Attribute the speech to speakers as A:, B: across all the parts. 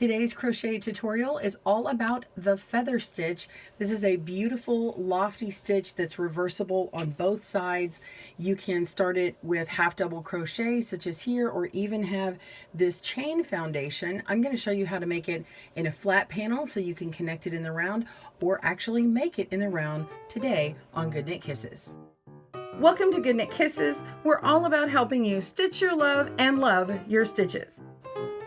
A: Today's crochet tutorial is all about the feather stitch. This is a beautiful lofty stitch that's reversible on both sides. You can start it with half double crochet such as here, or even have this chain foundation. I'm going to show you how to make it in a flat panel so you can connect it in the round, or actually make it in the round today on Good Knit Kisses. Welcome to Good Knit Kisses. We're all about helping you stitch your love and love your stitches.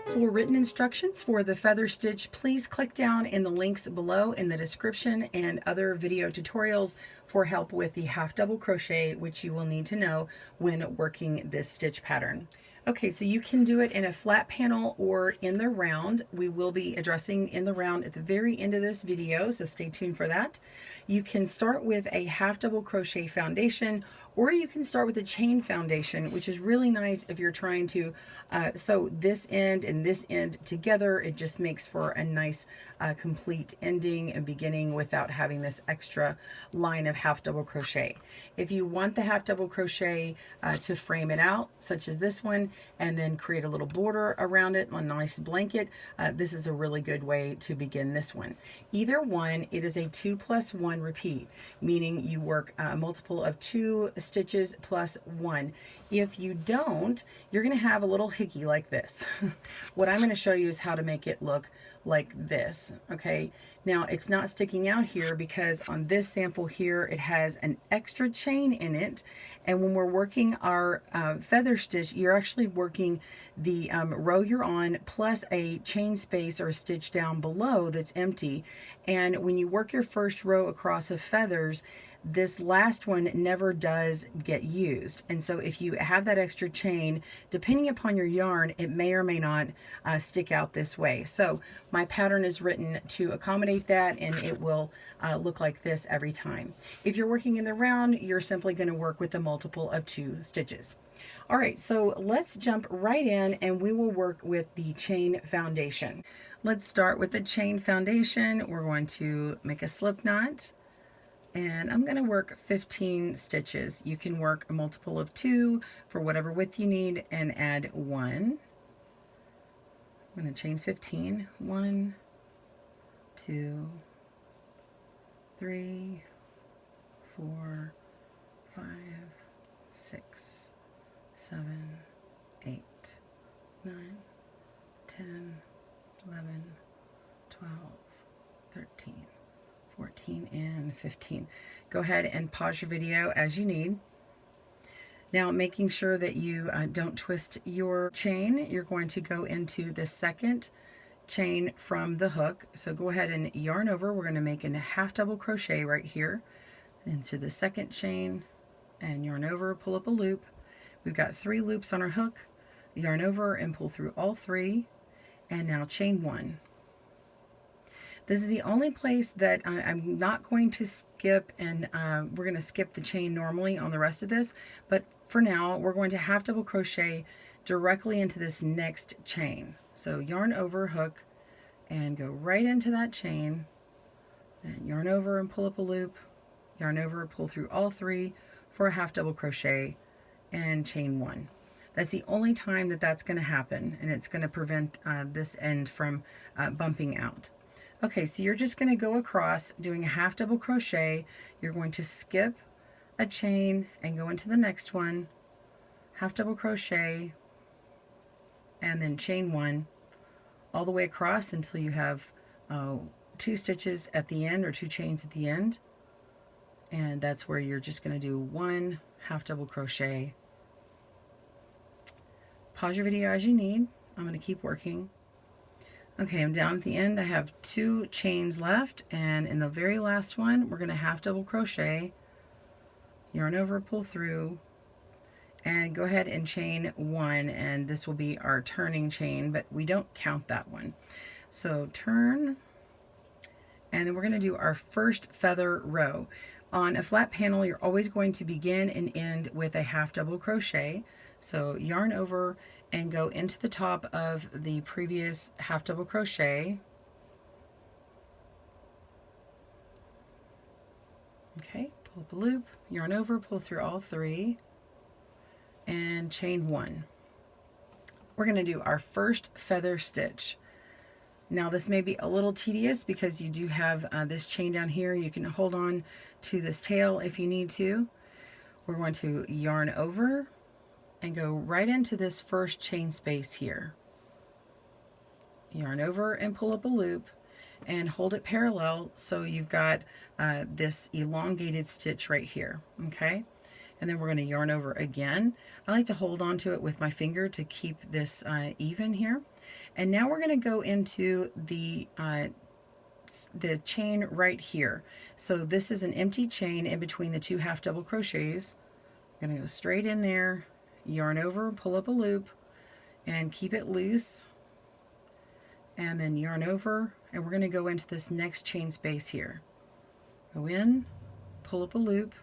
A: For written instructions for the feather stitch, please click down in the links below in the description, and other video tutorials for help with the half double crochet, which you will need to know when working this stitch pattern. Okay, so you can do it in a flat panel or in the round. We will be addressing in the round at the very end of this video, so stay tuned for that. You can start with a half double crochet foundation, or you can start with a chain foundation, which is really nice if you're trying to sew this end and this end together. It just makes for a nice complete ending and beginning without having this extra line of half double crochet. If you want the half double crochet to frame it out, such as this one, and then create a little border around it on a nice blanket, this is a really good way to begin this one. Either one, it is a 2+1 repeat, meaning you work a multiple of 2 stitches plus 1. If you don't, you're going to have a little hickey like this. What I'm going to show you is how to make it look like this. Okay, now it's not sticking out here because on this sample here it has an extra chain in it, and when we're working our feather stitch, you're actually working the row you're on plus a chain space or a stitch down below that's empty. And when you work your first row across of feathers, this last one never does get used. And so if you have that extra chain, depending upon your yarn, it may or may not stick out this way. So my pattern is written to accommodate that, and it will look like this every time. If you're working in the round, you're simply going to work with a multiple of 2 stitches. All right, so let's jump right in and we will work with the chain foundation. Let's start with the chain foundation. We're going to make a slip knot, and I'm going to work 15 stitches. You can work a multiple of 2 for whatever width you need and add 1. I'm going to chain 15. 1, 2, 3, 4, 5, 6, 7, 8, 9, 10, 11, 12, 13, 14, and 15. Go ahead and pause your video as you need. Now, making sure that you don't twist your chain, you're going to go into the second chain from the hook. So go ahead and yarn over. We're going to make a half double crochet right here into the second chain, and yarn over, pull up a loop. We've got 3 loops on our hook. Yarn over and pull through all 3, and now chain 1. This is the only place that I'm not going to skip, and we're going to skip the chain normally on the rest of this, but for now we're going to half double crochet directly into this next chain. So yarn over, hook, and go right into that chain, and yarn over and pull up a loop, yarn over, pull through all 3 for a half double crochet, and chain 1. That's the only time that that's going to happen, and it's going to prevent this end from bumping out. Okay, so you're just going to go across doing a half double crochet. You're going to skip a chain and go into the next one, half double crochet, and then chain 1 all the way across until you have 2 stitches at the end, or 2 chains at the end. And that's where you're just going to do 1 half double crochet. Pause your video as you need. I'm going to keep working. Okay, I'm down at the end. I have 2 chains left, and in the very last one we're going to half double crochet, yarn over, pull through, and go ahead and chain 1, and this will be our turning chain, but we don't count that one. So turn, and then we're going to do our first feather row. On a flat panel, you're always going to begin and end with a half double crochet. So yarn over and go into the top of the previous half double crochet. Okay, pull up a loop, yarn over, pull through all 3, and chain 1. We're going to do our first feather stitch. Now this may be a little tedious because you do have this chain down here. You can hold on to this tail if you need to. We're going to yarn over and go right into this first chain space here. Yarn over and pull up a loop and hold it parallel so you've got this elongated stitch right here, okay? And then we're going to yarn over again. I like to hold on to it with my finger to keep this even here. And now we're going to go into the chain right here. So this is an empty chain in between the two half double crochets. I'm going to go straight in there, yarn over, pull up a loop, and keep it loose. And then yarn over, and we're going to go into this next chain space here. Go in, pull up a loop,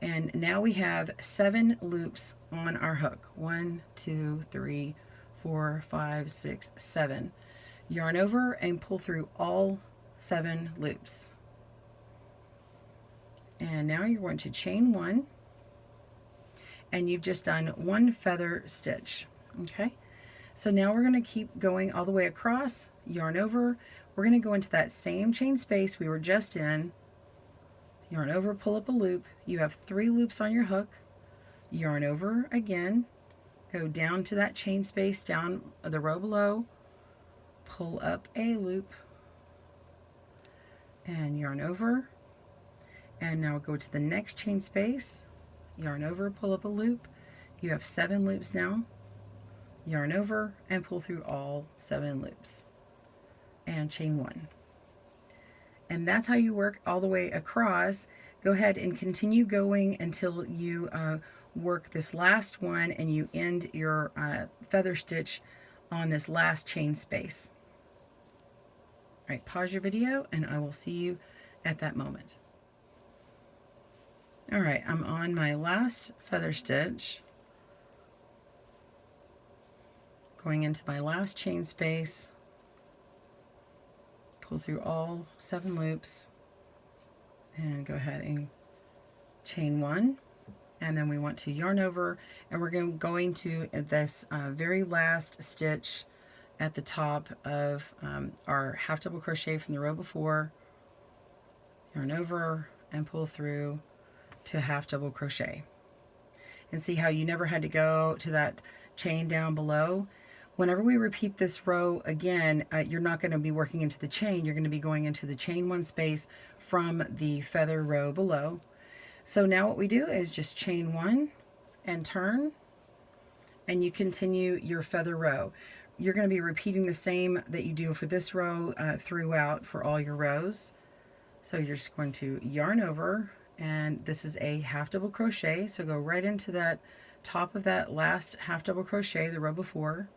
A: and now we have 7 loops on our hook. 1, 2, 3, 4, 5, 6, 7. Yarn over and pull through all 7 loops. And now you're going to chain 1, and you've just done 1 feather stitch. Okay, so now we're going to keep going all the way across, yarn over. We're going to go into that same chain space we were just in, yarn over, pull up a loop. You have 3 loops on your hook, yarn over again, go down to that chain space down the row below, pull up a loop, and yarn over. And now go to the next chain space, yarn over, pull up a loop. You have 7 loops now, yarn over and pull through all 7 loops, and chain 1. And that's how you work all the way across. Go ahead and continue going until you work this last one and you end your feather stitch on this last chain space. All right, pause your video and I will see you at that moment. All right, I'm on my last feather stitch, going into my last chain space, pull through all 7 loops, and go ahead and chain 1, and then we want to yarn over, and we're going to this very last stitch at the top of our half double crochet from the row before, yarn over and pull through to half double crochet. And see how you never had to go to that chain down below? Whenever we repeat this row again, you're not going to be working into the chain, you're going to be going into the chain 1 space from the feather row below. So now what we do is just chain 1 and turn, and you continue your feather row. You're going to be repeating the same that you do for this row throughout for all your rows. So you're just going to yarn over, and this is a half double crochet, so go right into that top of that last half double crochet, the row before,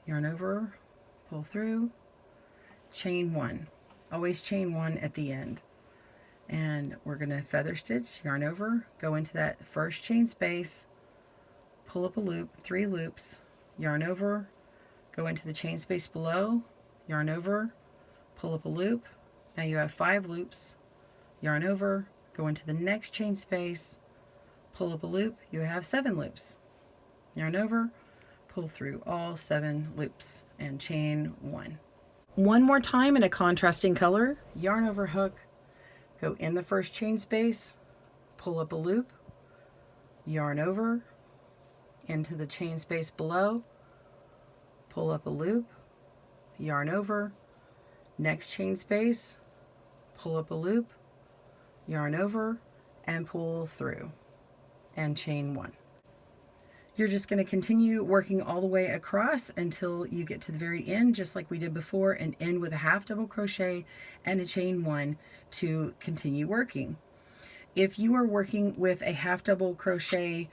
A: yarn over, pull through, chain 1. Always chain 1 at the end. And we're going to feather stitch, yarn over, go into that first chain space, pull up a loop, 3 loops, yarn over, go into the chain space below, yarn over, pull up a loop. Now you have 5 loops, yarn over, go into the next chain space, pull up a loop. You have 7 loops, yarn over, pull through all 7 loops, and chain 1. One more time in a contrasting color, yarn over, hook, go in the first chain space, pull up a loop, yarn over, into the chain space below, pull up a loop, yarn over, next chain space, pull up a loop, yarn over, and pull through, and chain 1. You're just going to continue working all the way across until you get to the very end, just like we did before, and end with a half double crochet and a chain 1 to continue working. If you are working with a half double crochet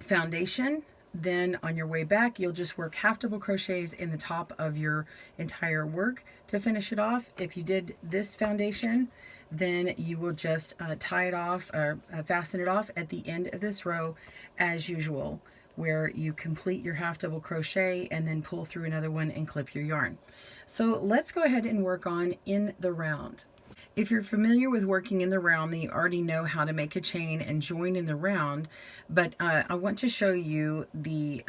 A: foundation, then on your way back you'll just work half double crochets in the top of your entire work to finish it off. If you did this foundation, then you will just tie it off or fasten it off at the end of this row as usual, where you complete your half double crochet and then pull through another one and clip your yarn. So let's go ahead and work on in the round. If you're familiar with working in the round, then you already know how to make a chain and join in the round, but I want to show you the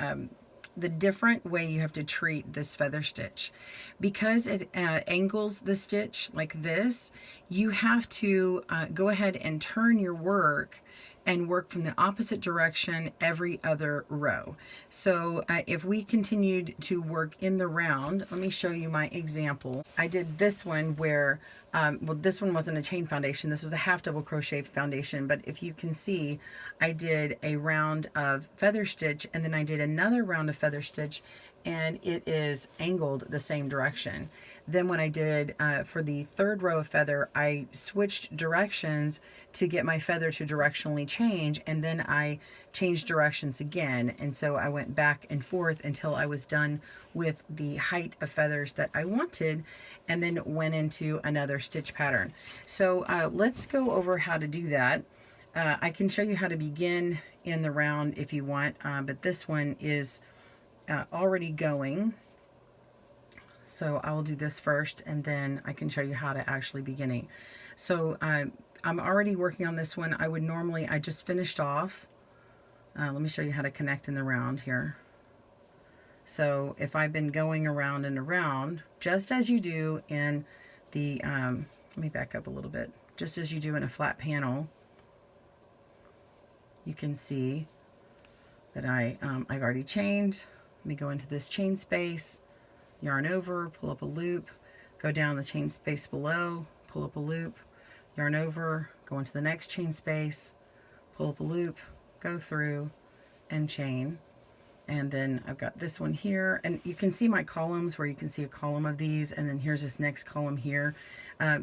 A: the different way you have to treat this feather stitch. Because it angles the stitch like this, you have to go ahead and turn your work and work from the opposite direction every other row. So if we continued to work in the round, let me show you my example. I did this one where, well, this one wasn't a chain foundation, this was a half double crochet foundation, but if you can see, I did a round of feather stitch and then I did another round of feather stitch, and it is angled the same direction. Then when I did for the third row of feather, I switched directions to get my feather to directionally change, and then I changed directions again. And so I went back and forth until I was done with the height of feathers that I wanted, and then went into another stitch pattern. So let's go over how to do that. I can show you how to begin in the round if you want, but this one is already going, so I will do this first and then I can show you how to actually beginning. So I'm already working on this one. I just finished off. Let me show you how to connect in the round here. So if I've been going around and around, just as you do in the, let me back up a little bit, just as you do in a flat panel, you can see that I've already chained. Let me go into this chain space, yarn over, pull up a loop, go down the chain space below, pull up a loop, yarn over, go into the next chain space, pull up a loop, go through, and chain. And then I've got this one here, and you can see my columns where you can see a column of these, and then here's this next column here.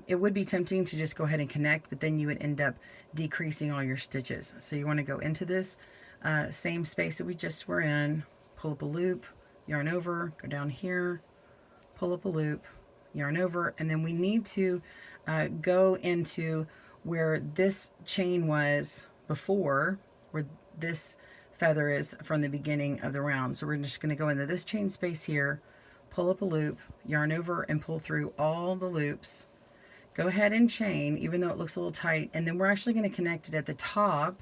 A: It would be tempting to just go ahead and connect, but then you would end up decreasing all your stitches. So you want to go into this same space that we just were in, pull up a loop, yarn over, go down here, pull up a loop, yarn over, and then we need to go into where this chain was before, where this feather is from the beginning of the round. So we're just going to go into this chain space here, pull up a loop, yarn over, and pull through all the loops. Go ahead and chain, even though it looks a little tight, and then we're actually going to connect it at the top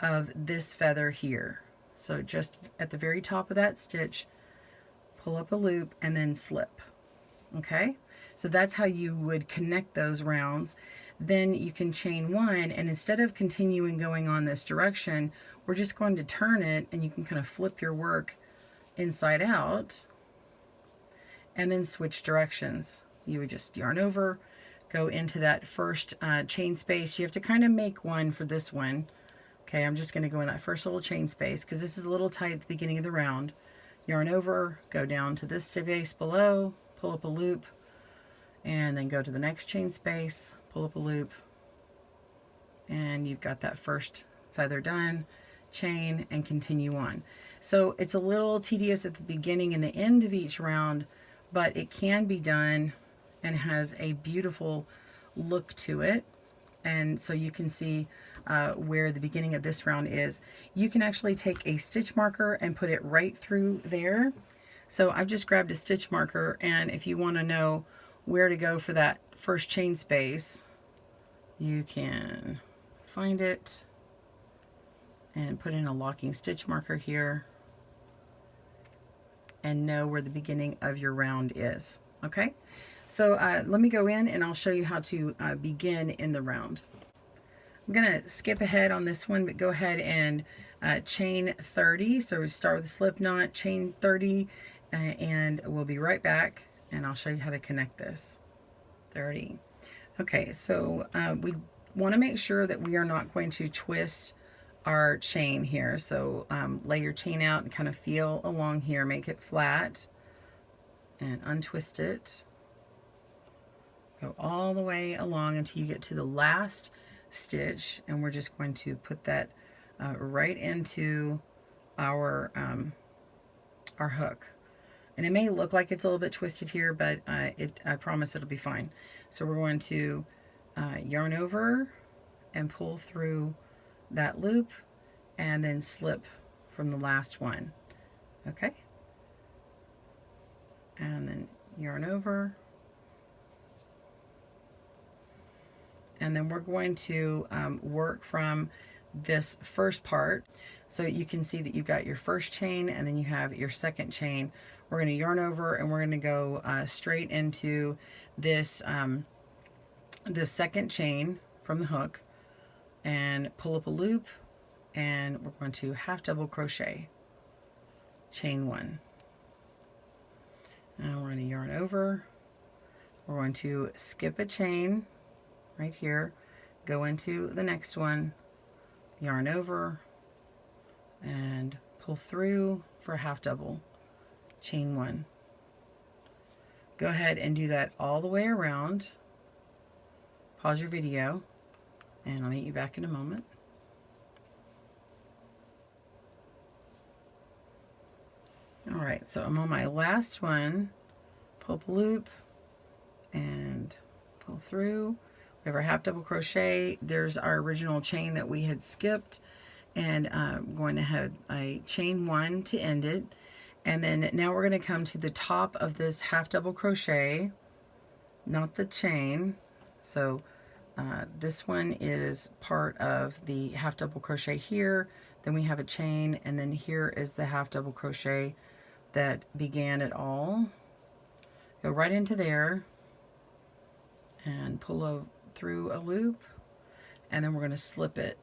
A: of this feather here. So just at the very top of that stitch, pull up a loop and then slip. Okay, so that's how you would connect those rounds. Then you can chain one, and instead of continuing going on this direction, we're just going to turn it, and you can kind of flip your work inside out and then switch directions. You would just yarn over, go into that first chain space. You have to kind of make one for this one. Okay, I'm just going to go in that first little chain space because this is a little tight at the beginning of the round. Yarn over, go down to this space below, pull up a loop, and then go to the next chain space, pull up a loop, and you've got that first feather done. Chain and continue on. So it's a little tedious at the beginning and the end of each round, but it can be done and has a beautiful look to it. And so you can see where the beginning of this round is. You can actually take a stitch marker and put it right through there. So I've just grabbed a stitch marker, and if you want to know where to go for that first chain space, you can find it and put in a locking stitch marker here and know where the beginning of your round is. Okay, so let me go in and I'll show you how to begin in the round. I'm going to skip ahead on this one, but go ahead and chain 30. So we start with a slip knot, chain 30, and we'll be right back, and I'll show you how to connect this. 30. Okay, so we want to make sure that we are not going to twist our chain here. So lay your chain out and kind of feel along here, make it flat, and untwist it. Go all the way along until you get to the last stitch, and we're just going to put that right into our hook. And it may look like it's a little bit twisted here, but I promise it'll be fine. So we're going to yarn over and pull through that loop and then slip from the last one. Okay, and then yarn over, and then we're going to work from this first part. So you can see that you've got your first chain and then you have your second chain. We're going to yarn over and we're going to go straight into this, this second chain from the hook and pull up a loop, and we're going to half double crochet, chain 1. Now we're going to yarn over. We're going to skip a chain right here, go into the next one, yarn over, and pull through for a half double, chain 1. Go ahead and do that all the way around. Pause your video, and I'll meet you back in a moment. All right, so I'm on my last one. Pull up a loop and pull through. We have our half double crochet. There's our original chain that we had skipped, and I'm going to have a chain 1 to end it. And then now we're going to come to the top of this half double crochet, not the chain. So this one is part of the half double crochet here. Then we have a chain, and then here is the half double crochet that began it all. Go right into there and pull through a loop, and then we're going to slip it.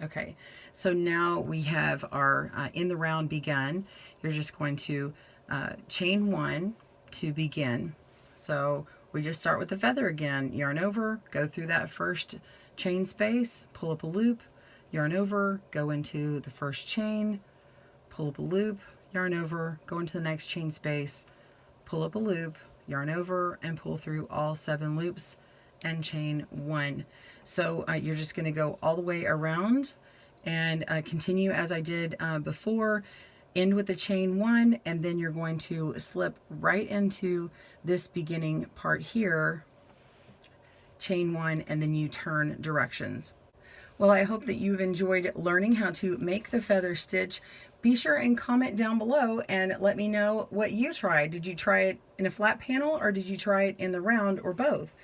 A: Okay, so now we have our in the round begun. You're just going to chain 1 to begin. So we just start with the feather again. Yarn over, go through that first chain space, pull up a loop, yarn over, go into the first chain, pull up a loop, yarn over, go into the next chain space, pull up a loop, yarn over, and pull through all 7 loops and chain 1. So you're just going to go all the way around and continue as I did before. End with the chain 1, and then you're going to slip right into this beginning part here, chain 1, and then you turn directions. Well, I hope that you've enjoyed learning how to make the feather stitch. Be sure and comment down below and let me know what you tried. Did you try it in a flat panel, or did you try it in the round, or both?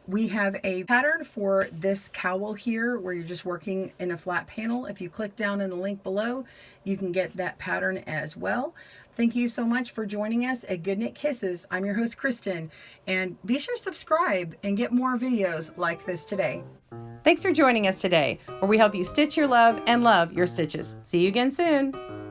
A: We have a pattern for this cowl here where you're just working in a flat panel. If you click down in the link below, you can get that pattern as well. Thank you so much for joining us at Good Knit Kisses. I'm your host, Kristen, and be sure to subscribe and get more videos like this today.
B: Thanks for joining us today, where we help you stitch your love and love your stitches. See you again soon.